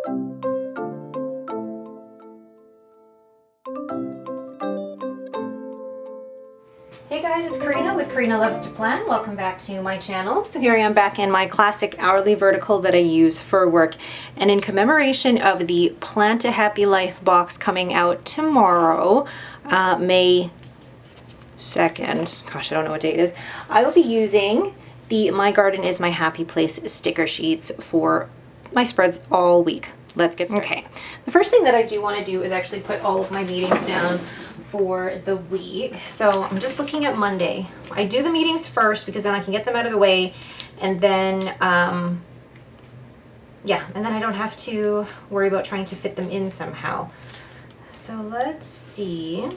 Hey guys, it's Karina with Karina Loves to Plan. Welcome back to my channel. So here I am back in my classic hourly vertical that I use for work. And in commemoration of the Plan to Happy Life box coming out tomorrow, May 2nd, gosh, I don't know what date it is, I will be using the My Garden is My Happy Place sticker sheets for my spreads all week. Let's get started. Okay, the first thing that I do want to do is actually put all of my meetings down for the week. So I'm just looking at Monday. I do the meetings first because then I can get them out of the way, and then yeah, and then I don't have to worry about trying to fit them in somehow. So let's see.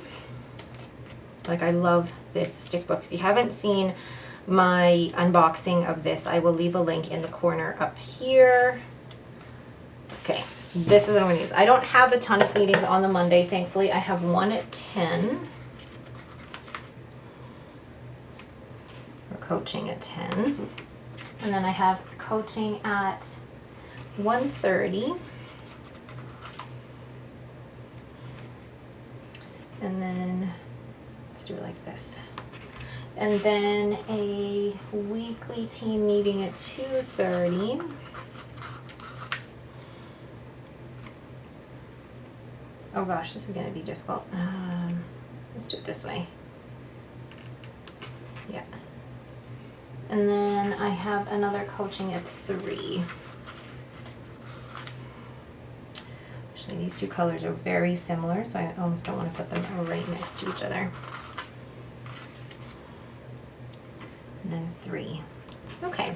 Like, I love this stick book. If you haven't seen my unboxing of this, I will leave a link in the corner up here. Okay, this is what I'm going to use. I don't have a ton of meetings on the Monday, thankfully. I have one at 10. Or coaching at 10. And then I have coaching at 1:30. And then, let's do it like this. And then a weekly team meeting at 2:30. Oh gosh, this is going to be difficult. Let's do it this way. Yeah. And then I have another coaching at 3. Actually, these two colors are very similar, so I almost don't want to put them right next to each other. And then 3. Okay.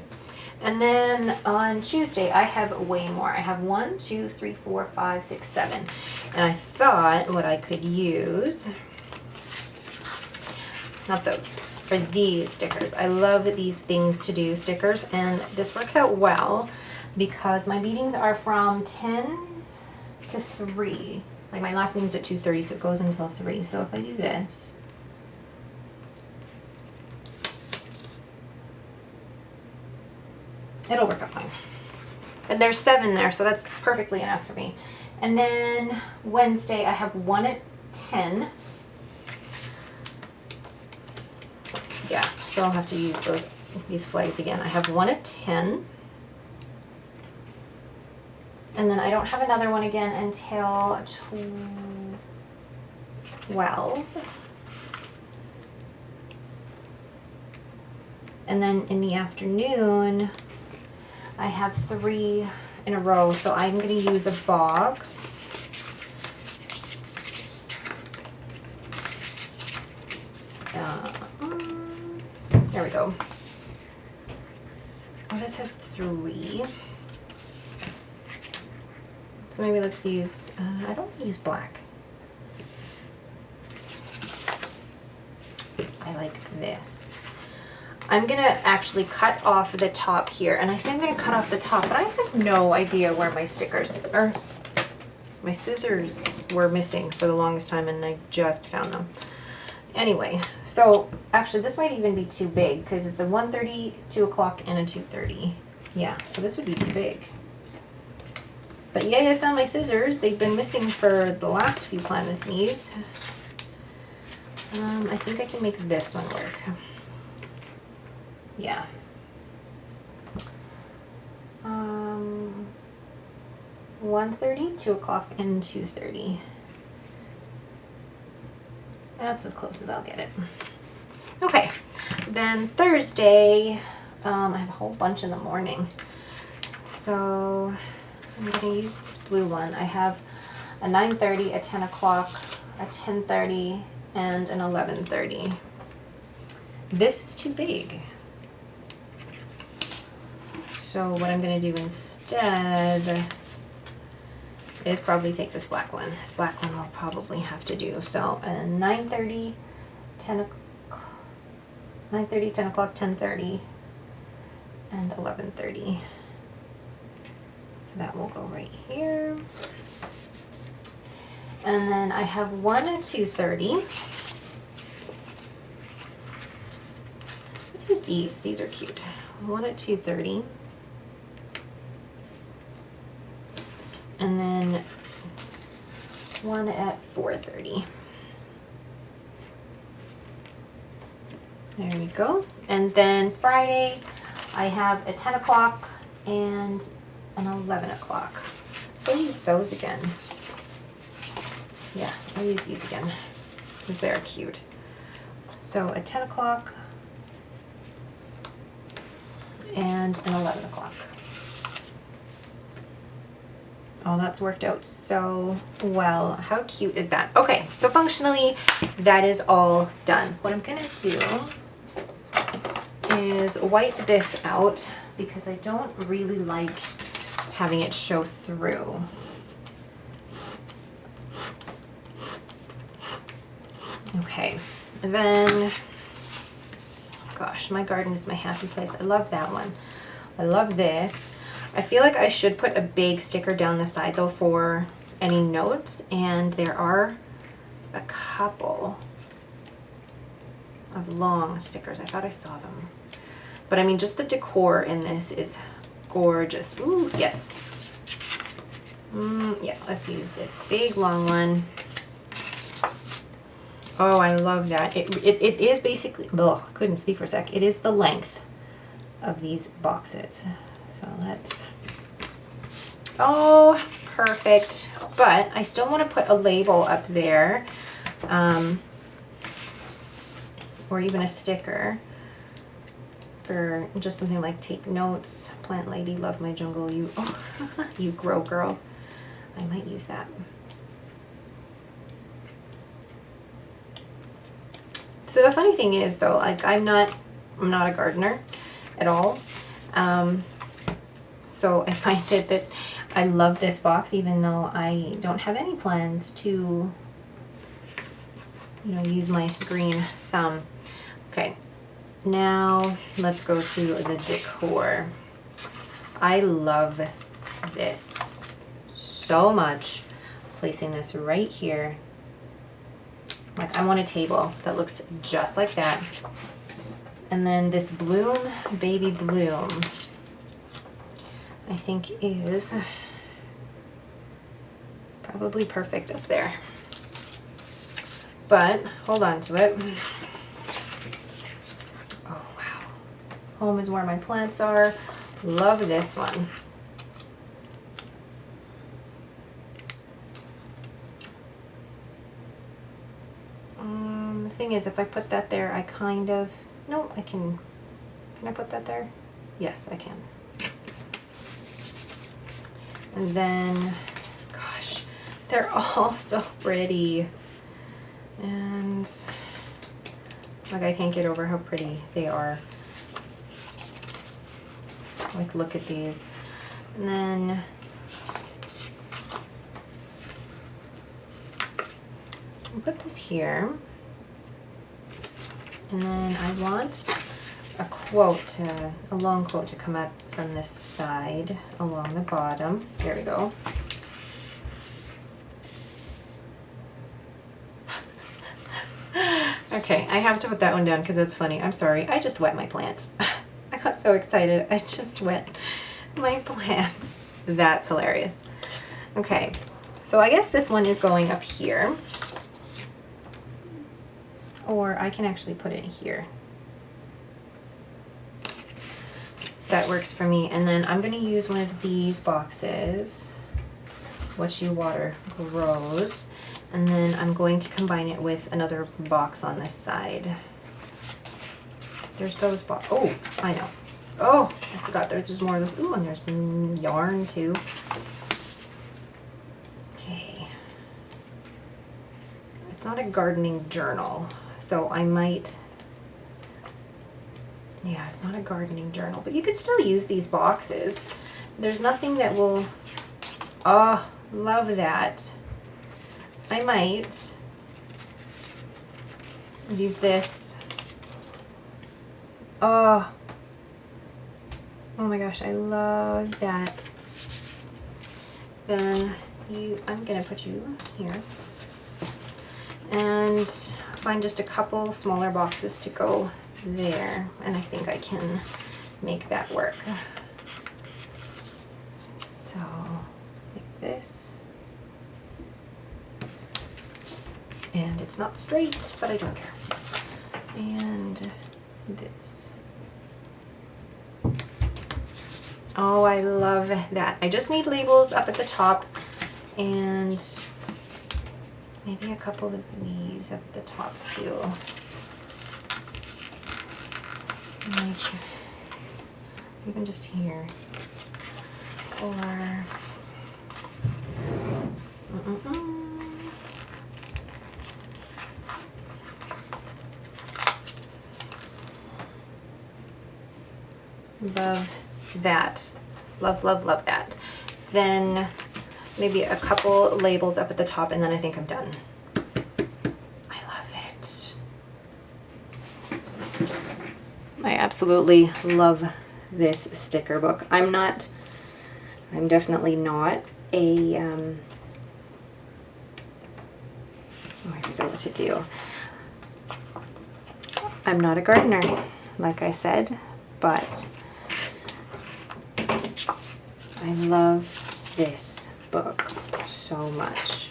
And then on Tuesday, I have way more. I have 1, 2, 3, 4, 5, 6, 7. And I thought what I could use, not those, are these stickers. I love these things to do stickers, and this works out well because my meetings are from 10 to 3. Like, my last meeting's at 2:30, so it goes until 3. So if I do this, it'll work out fine. And there's 7 there, so that's perfectly enough for me. And then Wednesday, I have 1 at 10. Yeah, so I'll have to use these flags again. I have 1 at 10. And then I don't have another one again until 12. And then in the afternoon, I have 3 in a row, so I'm going to use a box. There we go. Oh, this has 3. So maybe let's use, I don't use black. I like this. I'm going to actually cut off the top here. And I say I'm going to cut off the top, but I have no idea where my stickers are. My scissors were missing for the longest time, and I just found them. Anyway, so actually this might even be too big because it's a 1:30, 2 o'clock, and a 2:30. Yeah, so this would be too big. But yay, I found my scissors. They've been missing for the last few Plan With Me's. I think I can make this one work. Yeah. 1:30, 2 o'clock, and 2:30. That's as close as I'll get it. Okay, then Thursday, I have a whole bunch in the morning. So I'm going to use this blue one. I have a 9:30, a 10 o'clock, a 10:30, and an 11:30. This is too big. So what I'm going to do instead is probably take this black one. This black one I'll probably have to do. So 9:30, 10 o'clock, 10:30, and 11:30. So that will go right here. And then I have 1 at 2:30. Let's use these. These are cute. 1 at 2:30. and then one at 4:30. There we go. And then Friday, I have a 10 o'clock and an 11 o'clock. So I'll use those again. Yeah, I'll use these again because they're cute. So a 10 o'clock and an 11 o'clock. Oh, that's worked out so well. How cute is that? Okay, so functionally, that is all done. What I'm gonna do is wipe this out because I don't really like having it show through. Okay, and then, gosh, my garden is my happy place. I love that one. I love this. I feel like I should put a big sticker down the side though for any notes, and there are a couple of long stickers. I thought I saw them. But I mean, just the decor in this is gorgeous. Ooh, yes. Yeah, let's use this big long one. Oh, I love that. It is basically, ugh, couldn't speak for a sec. It is the length of these boxes. So let's, oh, perfect. But I still want to put a label up there, or even a sticker for just something like take notes, plant lady, love my jungle, you, oh, you grow girl. I might use that. So the funny thing is though, like I'm not a gardener at all. So I find that I love this box even though I don't have any plans to, you know, use my green thumb. Okay, now let's go to the decor. I love this so much. Placing this right here. Like I want a table that looks just like that. And then this bloom, baby bloom, I think is probably perfect up there. But hold on to it. Oh wow. Home is where my plants are. Love this one. The thing is, if I put that there, I kind of, no, I can I put that there? Yes, I can. And then, gosh, they're all so pretty. And, like, I can't get over how pretty they are. Like, look at these. And then, I'll put this here. And then I want a quote, a long quote to come up from this side along the bottom. There we go. Okay, I have to put that one down because it's funny. I'm sorry, I just wet my plants. I got so excited. I just wet my plants. That's hilarious. Okay, so I guess this one is going up here. Or I can actually put it here. That works for me. And then I'm going to use one of these boxes. What you water grows. And then I'm going to combine it with another box on this side. There's those boxes. Oh, I know. Oh, I forgot there's more of those. Ooh, and there's some yarn too. Okay. It's not a gardening journal. So I might, yeah, it's not a gardening journal, but you could still use these boxes. There's nothing that will, oh, love that. I might use this. Oh my gosh, I love that. Then I'm gonna put you here. And find just a couple smaller boxes to go there, and I think I can make that work. So like this. And it's not straight, but I don't care. And this. Oh, I love that. I just need labels up at the top and maybe a couple of these up at the top too. Like even just here. Or love that. Love, love, love that. Then maybe a couple labels up at the top, and then I think I'm done. I love it. I absolutely love this sticker book. I'm definitely not a, oh, I forgot what to do. I'm not a gardener, like I said, but I love this book so much.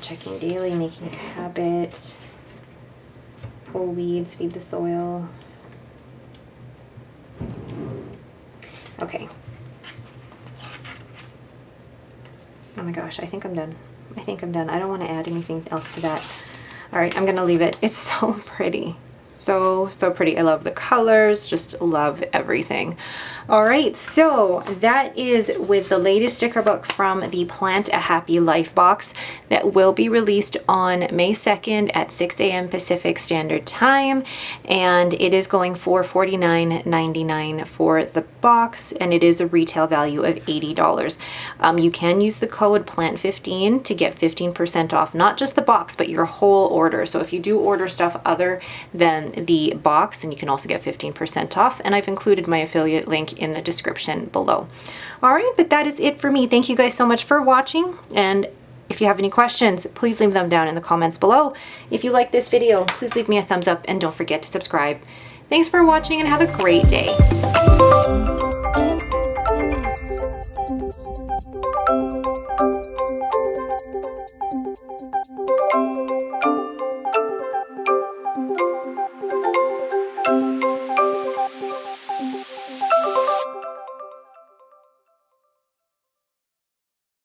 Checking daily, making it a habit, pull weeds, feed the soil. Okay. Oh my gosh, I think I'm done. I think I'm done. I don't want to add anything else to that. All right, I'm gonna leave it. It's so pretty. So, so pretty. I love the colors, just love everything. All right, so that is with the latest sticker book from the Plant a Happy Life box that will be released on May 2nd at 6 a.m. Pacific Standard Time. And it is going for $49.99 for the box, and it is a retail value of $80. You can use the code PLANT15 to get 15% off, not just the box, but your whole order. So if you do order stuff other than the box, and you can also get 15% off, and I've included my affiliate link in the description below. All right, but that is it for me. Thank you guys so much for watching, and if you have any questions, please leave them down in the comments below. If you like this video, please leave me a thumbs up, and don't forget to subscribe. Thanks for watching, and have a great day.